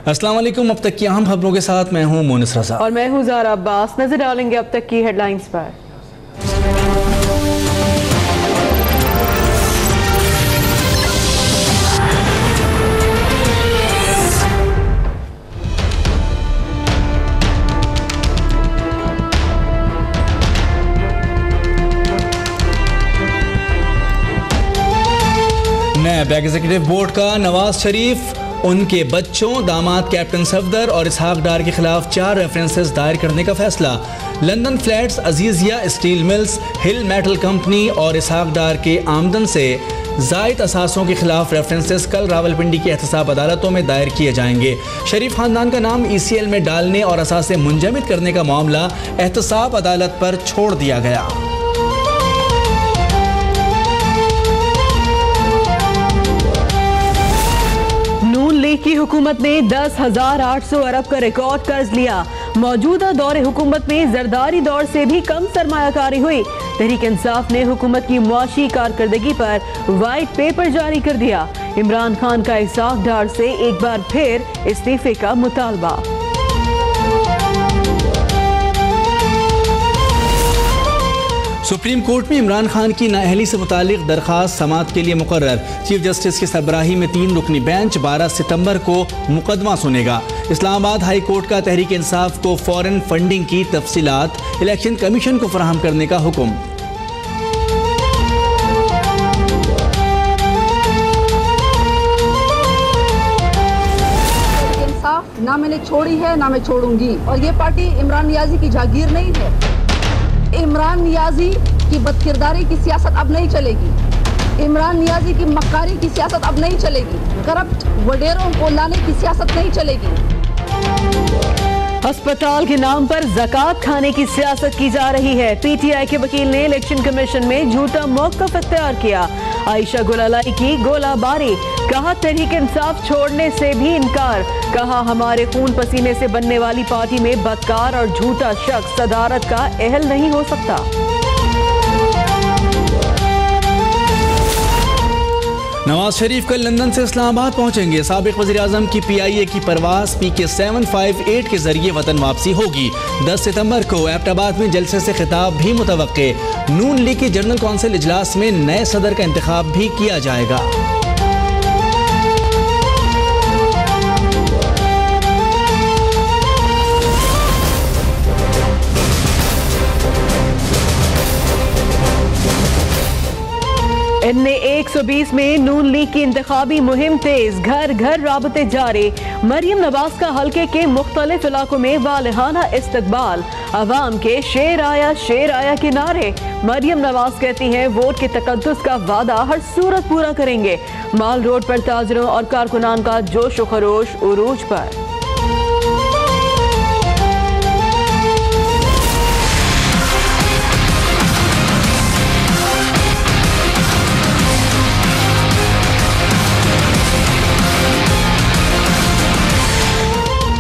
अस्सलाम वालेकुम। अब तक की अहम खबरों के साथ मैं हूं मोनिस रजा और मैं हूं ज़ारा अब्बास। नजर डालेंगे अब तक की हेडलाइंस पर। नैब एग्जीक्यूटिव बोर्ड का नवाज शरीफ, उनके बच्चों, दामाद कैप्टन सफदर और इसहाक डार के खिलाफ 4 रेफरेंसेस दायर करने का फैसला। London flats, Azizia steel mills, Hill Metal company और इसहाक डार के आमदन से जायद असासों के खिलाफ रेफरेंसेस कल रावलपिंडी की एहतसाब अदालतों में दायर किए जाएंगे। शरीफ खानदान का नाम ECL में डालने और असासे मुंजमद करने का मामला एहतसाब अदालत पर छोड़ दिया गया। लीग की हुकूमत ने 10,800 अरब का रिकॉर्ड कर्ज लिया। मौजूदा दौरे हुकूमत में जरदारी दौर से भी कम सरमायाकारी हुई। तहरीक इंसाफ ने हुकूमत की मुआशी कारकर्दगी पर वाइट पेपर जारी कर दिया। इमरान खान का इसहाक डार से एक बार फिर इस्तीफे का मुतालबा। सुप्रीम कोर्ट में इमरान खान की नाअहली से मुतालिक दरखास्त समाअत के लिए मुकर्रर। चीफ जस्टिस की सरबराही में 3 रुकनी बेंच 12 सितंबर को मुकदमा सुनेगा। इस्लामाबाद हाई कोर्ट का तहरीक इंसाफ को फॉरेन फंडिंग की तफसीलात इलेक्शन कमीशन को फराहम करने का हुक्म। ना मैंने छोड़ी है ना मैं छोड़ूंगी, और ये पार्टी इमरान नियाजी की जागीर नहीं है। इमरान नियाजी की बदकिरदारी की सियासत अब नहीं चलेगी। इमरान नियाजी की मक्कारी की सियासत अब नहीं चलेगी। करप्ट वडेरों को लाने की सियासत नहीं चलेगी। अस्पताल के नाम पर ज़कात खाने की सियासत की जा रही है। PTI के वकील ने इलेक्शन कमीशन में झूठा मौक़िफ़ इख्तियार किया। आयशा गुलालाई की गोलाबारी, कहा तहरीक इंसाफ छोड़ने से भी इनकार। कहा हमारे खून पसीने से बनने वाली पार्टी में बदकार और झूठा शख्स सदारत का अहल नहीं हो सकता। नवाज शरीफ कल लंदन से इस्लामाबाद पहुंचेंगे। साबिक वज़ीर आज़म की PIA की परवाज़ PK 758 के जरिए वतन वापसी होगी। 10 सितंबर को एबटाबाद में जलसे से खिताब भी मुतवक्के। नून लीग के जनरल कौंसिल इजलास में नए सदर का इंतखाब भी किया जाएगा। NA 120 में नून लीग की इंतखाबी मुहिम तेज, घर घर राबते जारी। मरियम नवाज का हल्के के मुख्तलिफ इलाकों में वालिहाना इस्तकबाल। अवाम के शेर आया के नारे। मरियम नवाज कहती हैं वोट के तकद्दुस का वादा हर सूरत पूरा करेंगे। माल रोड पर ताजरों और कारकुनान का जोश व खरोश उरूज पर।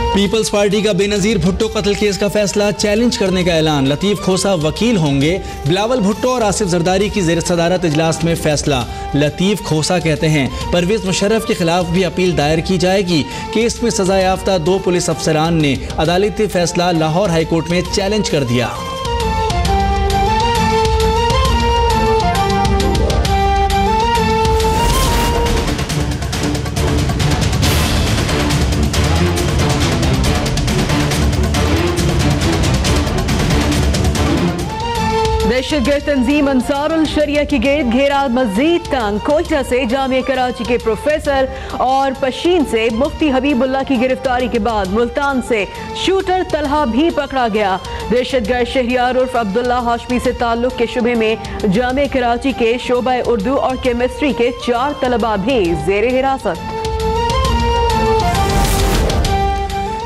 पीपल्स पार्टी का बेनजीर भुट्टो कत्ल केस का फैसला चैलेंज करने का ऐलान। लतीफ खोसा वकील होंगे। बिलावल भुट्टो और आसिफ जरदारी की ज़ेर सदारत इजलास में फैसला। लतीफ खोसा कहते हैं परवेज मुशर्रफ के खिलाफ भी अपील दायर की जाएगी। केस में सजा याफ्ता 2 पुलिस अफसरान ने अदालती फैसला लाहौर हाई कोर्ट में चैलेंज कर दिया। दहशतगर्द तंजीम अंसारुल शरिया की गिर्द घेरा मजीद तंग। कोयटा से जामिया कराची के प्रोफेसर और पशीन से मुफ्ती हबीबुल्लाह की गिरफ्तारी के बाद मुल्तान से शूटर तलहा भी पकड़ा गया। दहशतगर्द शहरियार उर्फ अब्दुल्ला हाशमी से ताल्लुक के शुबे में जामिया कराची के शोबा उर्दू और केमिस्ट्री के 4 तलबा भी जेर हिरासत।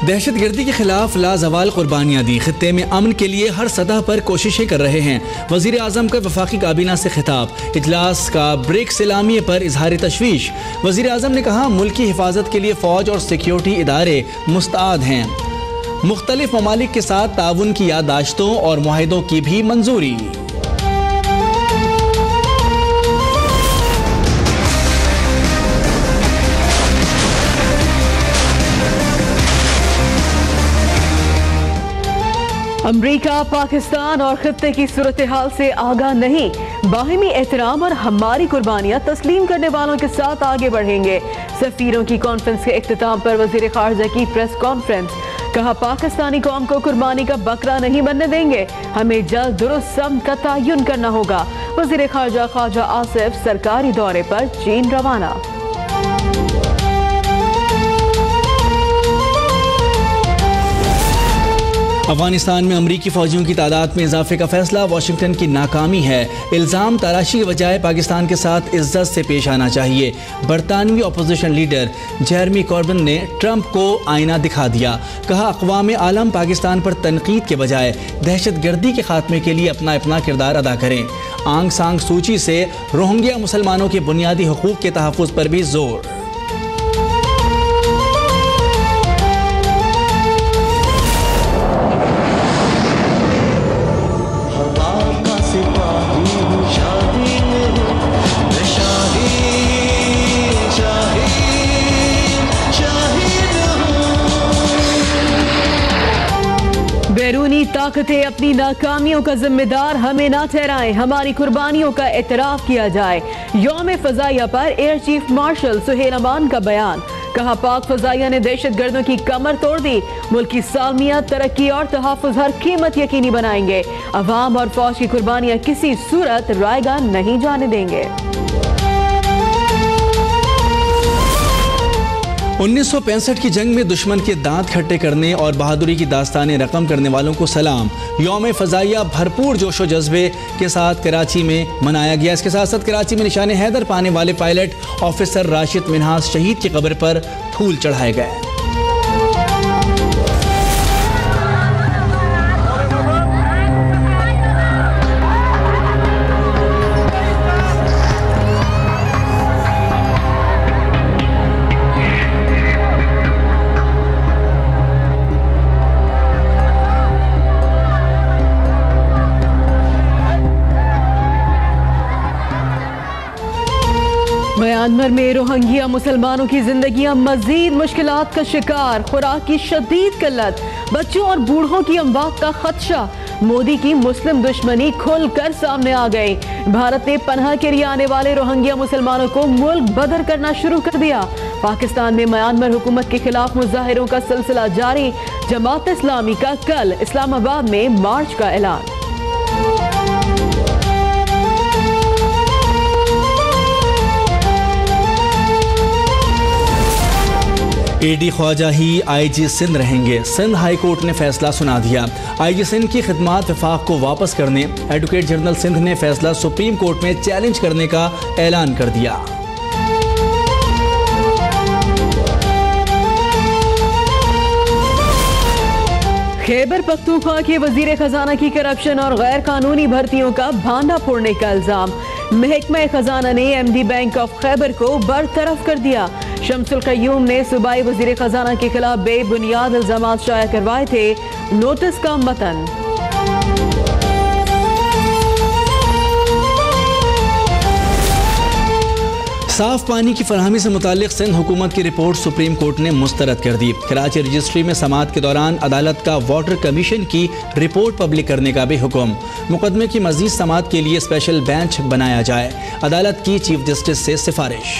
दहशतगर्दी के खिलाफ लाजवाल कुर्बानियाँ दी। खित्ते में अमन के लिए हर सतह पर कोशिशें कर रहे हैं। वज़ीर आज़म का वफाकी काबीना से खिताब। इजलास का ब्रेक सलामिये पर इजहार तशवीश। वज़ीर आज़म ने कहा मुल्क की हिफाजत के लिए फ़ौज और सिक्योरिटी इदारे मुस्तआद हैं। मुख्तलिफ ममालिक के साथ ताउन की याददाश्तों और मुआहिदों की भी मंजूरी। अमरीका पाकिस्तान और खित्ते की सूरत हाल से आगाह नहीं, बाहिमी एहतराम और हमारी कुर्बानियां तस्लीम करने वालों के साथ आगे बढ़ेंगे। सफीरों की कॉन्फ्रेंस के इख्तिताम पर वजीर खारजा की प्रेस कॉन्फ्रेंस, कहा पाकिस्तानी कौम को कुर्बानी का बकरा नहीं बनने देंगे, हमें जल्द दुरुस्त समत का तयन करना होगा। वजीर खारजा ख्वाजा आसिफ सरकारी दौरे पर चीन रवाना। अफगानिस्तान में अमरीकी फौजियों की तादाद में इजाफे का फैसला वाशिंगटन की नाकामी है। इल्ज़ाम तराशी के बजाय पाकिस्तान के साथ इज्जत से पेश आना चाहिए। बरतानवी अपोजिशन लीडर जेरेमी कॉर्बिन ने ट्रंप को आईना दिखा दिया। कहा अक़वाम आलम पाकिस्तान पर तनकीद के बजाय दहशतगर्दी के खात्मे के लिए अपना अपना किरदार अदा करें। आंग सांग सूची से रोहिंग्या मुसलमानों के बुनियादी हुकूक के तहफ़्फ़ुज़ पर भी जोर। बैरूनी ताकतें अपनी नाकामियों का जिम्मेदार हमें ना ठहराएं, हमारी कुर्बानियों का एतराफ़ किया जाए। यौम फ़ज़ाइया पर एयर चीफ मार्शल सुहेल अमान का बयान, कहा पाक फ़ज़ाइया ने दहशतगर्दों की कमर तोड़ दी, मुल्क की सालमियत, तरक्की और तहफ़्फ़ुज़ हर कीमत यकीनी बनाएंगे। अवाम और फौज की कुर्बानियाँ किसी सूरत रायगा नहीं जाने देंगे। 1965 की जंग में दुश्मन के दांत खट्टे करने और बहादुरी की दास्तानें रकम करने वालों को सलाम। यौम फ़ज़ाइया भरपूर जोशो जज्बे के साथ कराची में मनाया गया। इसके साथ साथ कराची में निशान हैदर पाने वाले पायलट ऑफिसर राशिद मिन्हास शहीद की कब्र पर फूल चढ़ाए गए। म्यांमार में रोहिंग्या मुसलमानों की जिंदगियां मजीद मुश्किलात का शिकार, खुराक की शदीद किल्लत, बच्चों और बूढ़ों की अमवात का खदशा। मोदी की मुस्लिम दुश्मनी खुलकर सामने आ गई। भारत ने पनाह के लिए आने वाले रोहिंग्या मुसलमानों को मुल्क बदर करना शुरू कर दिया। पाकिस्तान में म्यांमार हुकूमत के खिलाफ मुजाहिरों का सिलसिला जारी। जमात इस्लामी का कल इस्लामाबाद में मार्च का ऐलान। एडी ख्वाजा ही आईजी सिंध रहेंगे। सिंध हाई कोर्ट ने फैसला सुना दिया। आईजी सिंध की खिदमात वफाक को वापस करने एडवोकेट जनरल सिंध ने फैसला सुप्रीम कोर्ट में चैलेंज करने का ऐलान कर दिया। खैबर पख्तूनख्वा के वजीर खजाना की करप्शन और गैर कानूनी भर्तियों का भांडा फोड़ने का इल्जाम। महकमा खजाना ने एमडी बैंक ऑफ खैबर को बरतरफ कर दिया। शम्सुल क़य्यूम ने सूबाई वजीर खजाना के खिलाफ बेबुनियाद इल्जाम शाया करवाए थे। नोटिस का मतन। साफ पानी की फरहमी से मुताल्लिक सिंध हुकूमत की रिपोर्ट सुप्रीम कोर्ट ने मुस्तरद कर दी। कराची रजिस्ट्री में समाअत के दौरान अदालत का वाटर कमीशन की रिपोर्ट पब्लिक करने का भी हुक्म। मुकदमे की मजीद समाअत के लिए स्पेशल बेंच बनाया जाए, अदालत की चीफ जस्टिस से सिफारिश।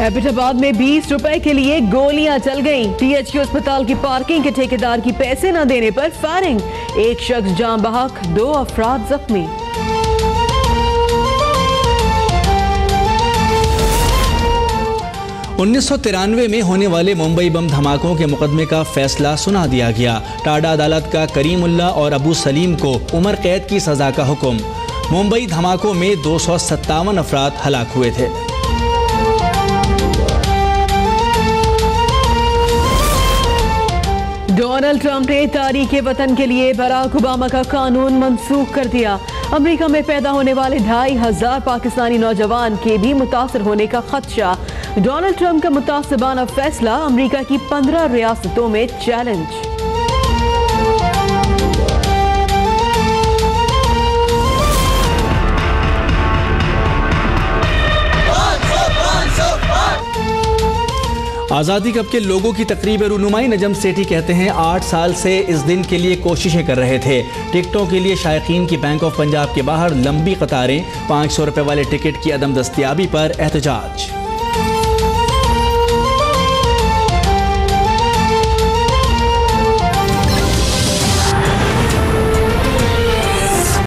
एबटाबाद में 20 रुपए के लिए गोलियां चल गईं। टीएचक्यू अस्पताल की पार्किंग के ठेकेदार की पैसे न देने पर फायरिंग। एक शख्स जान बहक, 2 अफराद जख्मी। उन्नीस 1993 में होने वाले मुंबई बम धमाकों के मुकदमे का फैसला सुना दिया गया। टाडा अदालत का करीमुल्ला और अबू सलीम को उम्र कैद की सजा का हुक्म। मुंबई धमाकों में 257 अफराद हलाक हुए थे। डोनाल्ड ट्रंप ने तारीख़ वतन के लिए बराक ओबामा का कानून मनसूख कर दिया। अमेरिका में पैदा होने वाले 2500 पाकिस्तानी नौजवान के भी मुतासर होने का खदशा। डोनाल्ड ट्रंप का मुतासिबाना फैसला अमेरिका की 15 रियासतों में चैलेंज। आज़ादी कप के लोगों की तकरीब रूनुमाई नजम सेठी कहते हैं 8 साल से इस दिन के लिए कोशिशें कर रहे थे। टिकटों के लिए शायकीन की बैंक ऑफ पंजाब के बाहर लंबी कतारें, 500 रुपए वाले टिकट की अदम दस्तियाबी पर एहतजाज।